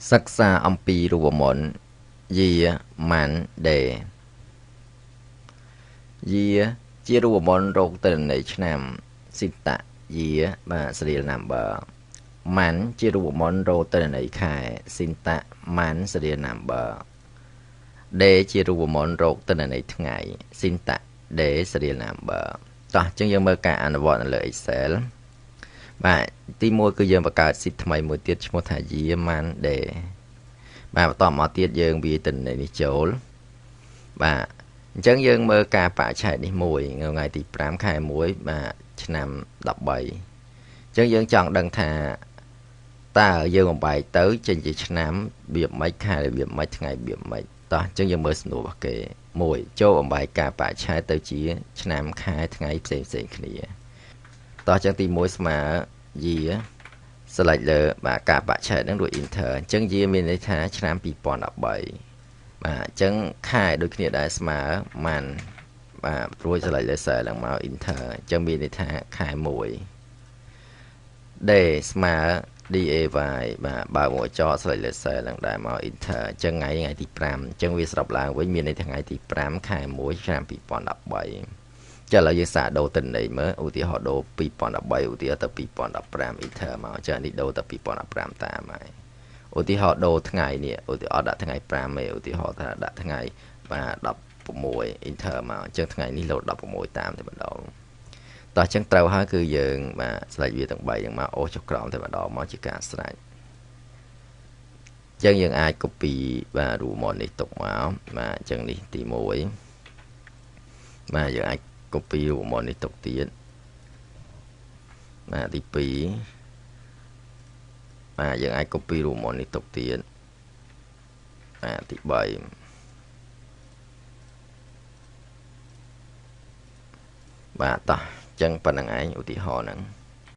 សិក្សាអំពីរូបមន្ត year month day year ជារូបមន្តរកទិន្នន័យឆ្នាំ Sita year បាទ serial number month ជារូបមន្តរកទិន្នន័យខែ Sinta month serial number day ជារូបមន្តរកទិន្នន័យថ្ងៃ Sinta day serial number តោះចឹងយើងមើលការអនុវត្តនៅលើ Excel បាទទី1គឺយើងបង្កើត sheet ថ្មីមួយទៀតឈ្មោះថា year month day បាទបន្តមកទៀតយើងវាយទិន្នន័យនេះចូលបាទអញ្ចឹងយើងមើលការបរិច្ឆេទនេះមួយថ្ងៃទី5ខែ1បាទឆ្នាំ13អញ្ចឹងយើងចង់ដឹងថាតើយើងបំបែកទៅចេញជាឆ្នាំរបៀបម៉េចខែរបៀបម៉េចថ្ងៃរបៀបម៉េចតោះអញ្ចឹងយើងមើលសំណួររបស់គេ1ចូលបំបែកការបរិច្ឆេទទៅជាឆ្នាំខែថ្ងៃផ្សេងៗគ្នាតោះអញ្ចឹងទី1ស្មើ year select លើបាទការបរិច្ឆេទហ្នឹងរួច enter អញ្ចឹង year មានន័យថាឆ្នាំ2013បាទអញ្ចឹងខែដូចគ្នាដែរស្មើ month បាទរួច select លើ cell ឡើងមក enter អញ្ចឹងមានន័យថាខែ1 day ស្មើ day បាទបើកមកចោ select លើ cell ឡើងដែរមក enter អញ្ចឹងថ្ងៃទី5អញ្ចឹងវាសរុបឡើងវិញមានន័យថាថ្ងៃទី5ខែ1ឆ្នាំ2013ចាឥឡូវយើងសាកដូរទិន្នន័យមើលឧទាហរណ៍ដូរ2013ឧទាហរណ៍ទៅ2015 enter មកចានេះដូរទៅ2015តាមហើយឧទាហរណ៍ដូរថ្ងៃនេះឧទាហរណ៍ដាក់ថ្ងៃ5ឯឧទាហរណ៍ថាដាក់ថ្ងៃបាទ16 enter មកអញ្ចឹងថ្ងៃនេះលោត16តាមតែម្ដងតោះអញ្ចឹងត្រូវហើយគឺយើងបាទស្លេចវាទាំង3ហ្នឹងមកអូសចុះក្រោមតែម្ដងមកជាការស្រេចអញ្ចឹងយើងអាច copy បាទរូបមន្តនេះទុកមកបាទអញ្ចឹងនេះទី1បាទយើងអាច copy រូបមន្តនេះទុកទៀតបាទទី2បាទយើងអាច copy រូបមន្តនេះទុកទៀតបាទទី3បាទតោះអញ្ចឹងប៉ុណ្្នឹងឯងឧទាហរណ៍ហ្នឹង